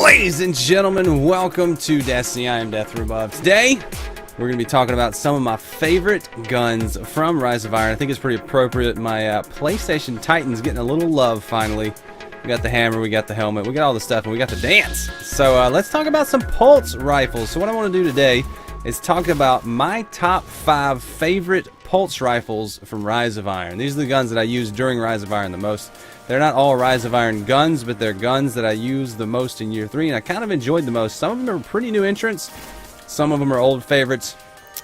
Ladies and gentlemen, welcome to Destiny. I am Death Above. Today, we're going to be talking about some of my favorite guns from Rise of Iron. I think it's pretty appropriate. My PlayStation Titan's getting a little love finally. We got the hammer, we got the helmet, we got all the stuff, and we got the dance. So let's talk about some pulse rifles. So what I want to do today is talk about my top 5 favorite pulse rifles from Rise of Iron. These are the guns that I used during Rise of Iron the most. They're not all Rise of Iron guns, but they're guns that I used the most in Year 3, and I kind of enjoyed the most. Some of them are pretty new entrants, some of them are old favorites,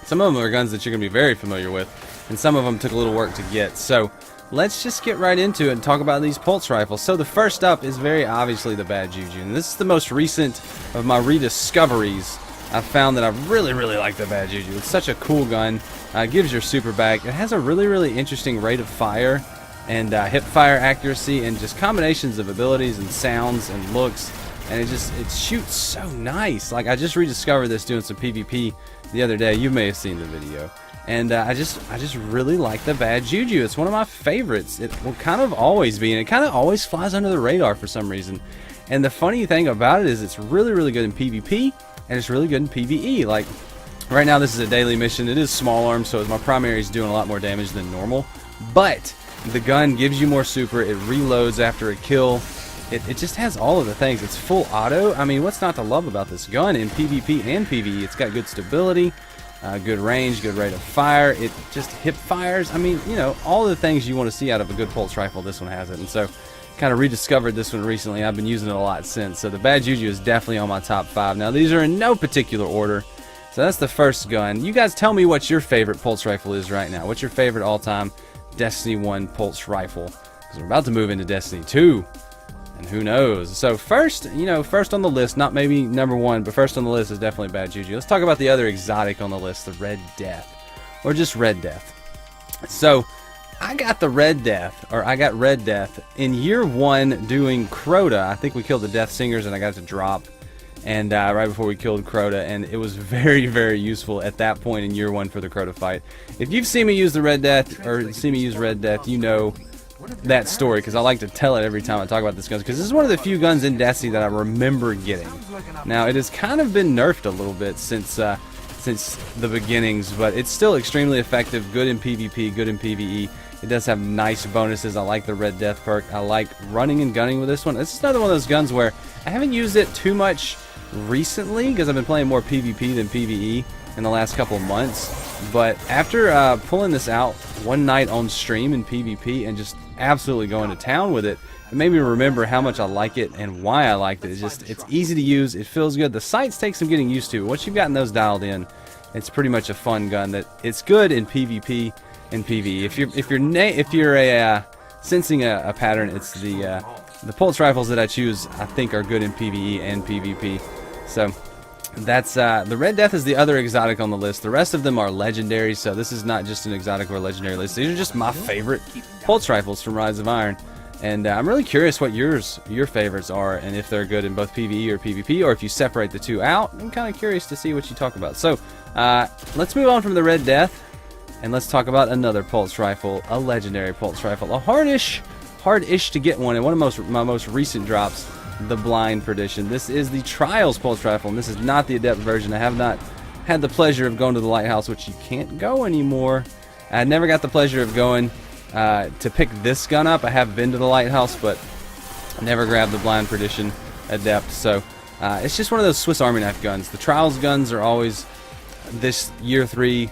some of them are guns that you're going to be very familiar with, and some of them took a little work to get. So let's just get right into it and talk about these pulse rifles. So the first up is very obviously the Bad Juju, and this is the most recent of my rediscoveries. I've found that I really like the Bad Juju. It's such a cool gun. It gives your super back. It has a really interesting rate of fire and hip fire accuracy and just combinations of abilities and sounds and looks, and it shoots so nice. Like, I just rediscovered this doing some PvP the other day. You may have seen the video, and I just really like the Bad Juju. It's one of my favorites. It will kind of always be, and it kind of always flies under the radar for some reason. And the funny thing about it is it's really good in PvP, and it's really good in PvE. Like, right now this is a daily mission. It is small arms, so my primary is doing a lot more damage than normal, but the gun gives you more super. It reloads after a kill. It just has all of the things. It's full auto. I mean, what's not to love about this gun in PvP and PvE? It's got good stability, good range, good rate of fire. It just hip fires. I mean, you know, all the things you want to see out of a good pulse rifle, this one has it. And so kind of rediscovered this one recently. I've been using it a lot since. So the Bad Juju is definitely on my top 5. Now, these are in no particular order. So that's the first gun. You guys tell me what your favorite pulse rifle is right now. What's your favorite all-time Destiny 1 pulse rifle? Because we're about to move into Destiny 2. And who knows? So first, first on the list, not maybe number 1, but first on the list is definitely Bad Juju. Let's talk about the other exotic on the list, the Red Death. Or just Red Death. So I got Red Death in Year 1 doing Crota. I think we killed the Death Singers and I got to drop. And right before we killed Crota, and it was very useful at that point in Year 1 for the Crota fight. If you've seen me use the Red Death, or seen me use Red Death, you know that story, because I like to tell it every time I talk about this gun, because this is one of the few guns in Destiny that I remember getting. Now, it has kind of been nerfed a little bit since the beginnings, but it's still extremely effective, good in PvP, good in PvE. It does have nice bonuses. I like the Red Death perk. I like running and gunning with this one. This is another one of those guns where I haven't used it too much recently because I've been playing more PvP than PvE in the last couple of months. But after pulling this out one night on stream in PvP and just absolutely going to town with it, it made me remember how much I like it and why I liked it. It's easy to use. It feels good. The sights take some getting used to. Once you've gotten those dialed in, it's pretty much a fun gun. That it's good in PvP and PvE. If you're sensing a pattern, it's the pulse rifles that I choose. I think are good in PvE and PvP. So that's the Red Death is the other exotic on the list. The rest of them are legendary. So this is not just an exotic or legendary list. These are just my favorite pulse rifles from Rise of Iron. And I'm really curious what your favorites are, and if they're good in both PvE or PvP, or if you separate the two out. I'm kind of curious to see what you talk about. So let's move on from the Red Death, and let's talk about another pulse rifle, a legendary pulse rifle, a hard-ish to get one, and one of my most recent drops, the Blind Perdition. This is the Trials pulse rifle, and this is not the Adept version. I have not had the pleasure of going to the Lighthouse, which you can't go anymore. I never got the pleasure of going to pick this gun up. I have been to the Lighthouse, but never grabbed the Blind Perdition Adept. So it's just one of those Swiss Army knife guns. The Trials guns are always this Year 3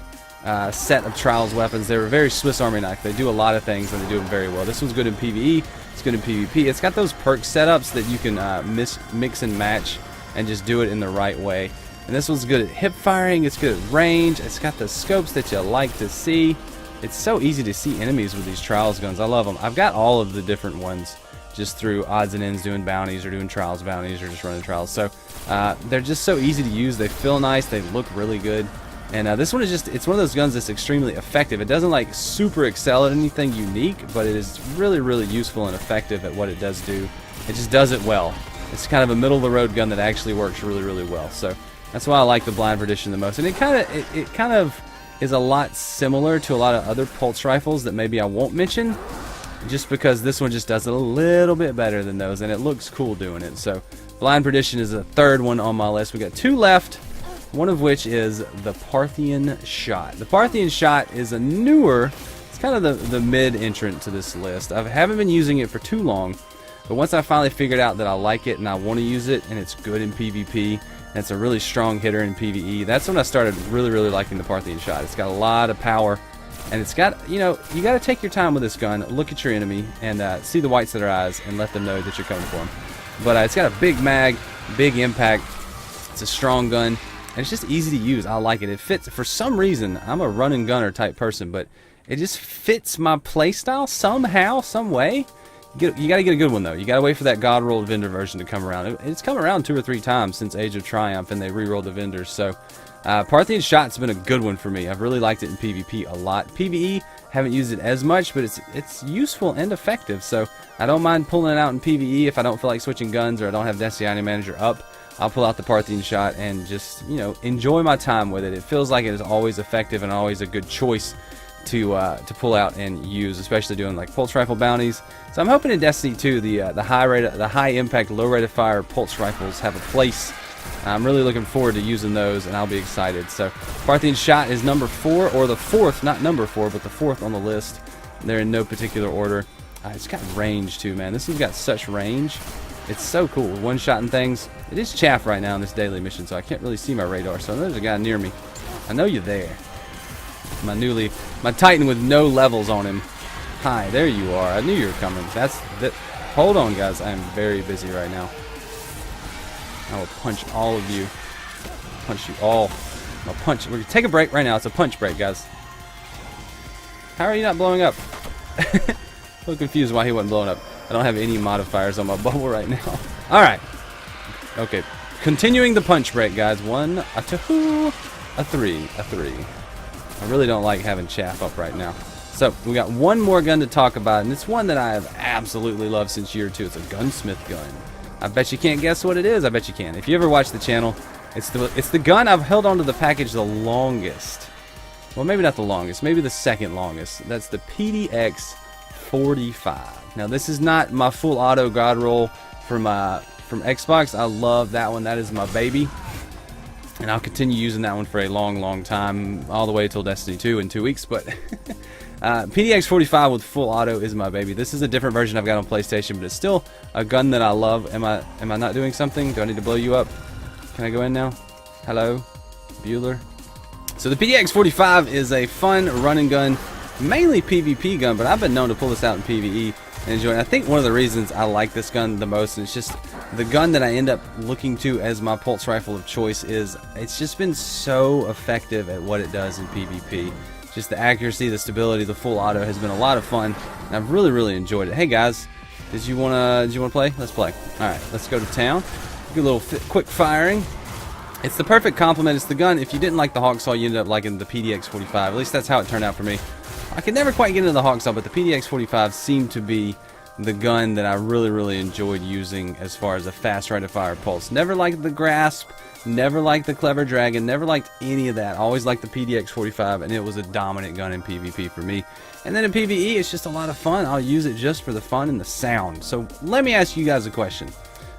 set of Trials weapons. They're very Swiss Army knife. They do a lot of things, and they do them very well. This one's good in PvE. It's good in PvP. It's got those perk setups that you can mix and match and just do it in the right way. And this one's good at hip firing. It's good at range. It's got the scopes that you like to see. It's so easy to see enemies with these Trials guns. I love them. I've got all of the different ones just through odds and ends, doing bounties or doing Trials bounties or just running Trials. So they're just so easy to use. They feel nice. They look really good. And this one is it's one of those guns that's extremely effective. It doesn't like super excel at anything unique, but it is really useful and effective at what it does do. It just does it well. It's kind of a middle-of-the-road gun that actually works really well. So that's why I like the Blind Perdition the most. And it kind of is a lot similar to a lot of other pulse rifles that maybe I won't mention. just because this one just does it a little bit better than those, and it looks cool doing it. So Blind Perdition is the third one on my list. We got 2 left, one of which is the Parthian Shot. The Parthian Shot is a newer, it's kind of the mid entrant to this list. I haven't been using it for too long, but once I finally figured out that I like it and I want to use it, and it's good in PvP, and it's a really strong hitter in PvE, that's when I started really liking the Parthian Shot. It's got a lot of power, and it's got, you know, you got to take your time with this gun, look at your enemy, and see the whites of their eyes, and let them know that you're coming for them. But it's got a big mag, big impact, it's a strong gun, and it's just easy to use. I like it. It fits, for some reason, I'm a run and gunner type person, but it just fits my playstyle somehow, some way. You got to get a good one, though. You got to wait for that God rolled vendor version to come around. It's come around 2 or 3 times since Age of Triumph, and they re-rolled the vendors. So Parthian Shot's been a good one for me. I've really liked it in PvP a lot. PvE, haven't used it as much, but it's useful and effective. So I don't mind pulling it out in PvE if I don't feel like switching guns or I don't have Destiny Manager up. I'll pull out the Parthian Shot and just, you know, enjoy my time with it. It feels like it is always effective and always a good choice to pull out and use, especially doing like pulse rifle bounties. So I'm hoping in Destiny 2 the high impact, low rate of fire pulse rifles have a place. I'm really looking forward to using those, and I'll be excited. So Parthian Shot is number 4, or the 4th, not number 4, but the 4th on the list. They're in no particular order. It's got range too, man. This one's got such range. It's so cool. One-shotting things. It is chaff right now in this daily mission, so I can't really see my radar. So there's a guy near me. I know you're there. My Titan with no levels on him. Hi, there you are. I knew you were coming. Hold on, guys. I am very busy right now. I will punch all of you. Punch you all. I'll punch. We're gonna take a break right now. It's a punch break, guys. How are you not blowing up? I'm a little confused why he wasn't blowing up. I don't have any modifiers on my bubble right now. All right. Okay. Continuing the punch break, guys. 1, a 2, a 3, a 3. I really don't like having chaff up right now. So we got one more gun to talk about, and it's one that I have absolutely loved since year 2. It's a gunsmith gun. I bet you can't guess what it is. I bet you can. If you ever watch the channel, it's the gun I've held onto the package the longest. Well, maybe not the longest. Maybe the second longest. That's the PDX 45. Now, this is not my full auto god roll from Xbox. I love that one. That is my baby. And I'll continue using that one for a long time, all the way till Destiny 2 in 2 weeks. But PDX 45 with full auto is my baby. This is a different version I've got on PlayStation, but it's still a gun that I love. Am I not doing something? Do I need to blow you up? Can I go in now? Hello, Bueller. So the PDX 45 is a fun run and gun, mainly PvP gun, but I've been known to pull this out in PvE and enjoy it. I think one of the reasons I like this gun the most, and it's just the gun that I end up looking to as my pulse rifle of choice, is it's just been so effective at what it does in PvP. Just the accuracy, the stability, the full auto has been a lot of fun, and I've really enjoyed it. Hey guys, did you wanna play? Let's play. All right, let's go to town. Do a little quick firing. It's the perfect complement. It's the gun. If you didn't like the Hawksaw, you ended up liking the PDX 45. At least that's how it turned out for me. I could never quite get into the Hawksaw, but the PDX 45 seemed to be the gun that I really enjoyed using as far as a fast rate of fire pulse. Never liked the Grasp, never liked the Clever Dragon, never liked any of that. Always liked the PDX 45, and it was a dominant gun in PvP for me. And then in PvE, it's just a lot of fun. I'll use it just for the fun and the sound. So let me ask you guys a question.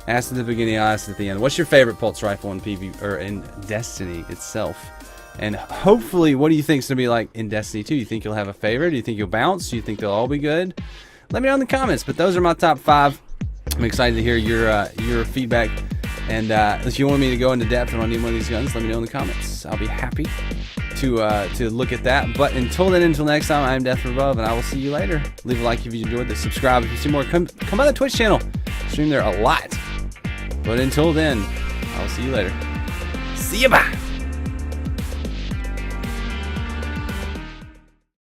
I asked at the beginning, I asked at the end. What's your favorite pulse rifle in PvP or in Destiny itself? And hopefully, what do you think it's gonna be like in Destiny 2? You think you'll have a favorite? Do you think you'll bounce? Do you think they'll all be good? Let me know in the comments. But those are my top 5. I'm excited to hear your feedback. And if you want me to go into depth on any one of these guns, let me know in the comments. I'll be happy to look at that. But until then, until next time, I'm Death from Above, and I will see you later. Leave a like if you enjoyed this. Subscribe if you see more. Come by the Twitch channel. Stream there a lot. But until then, I'll see you later. See ya, bye.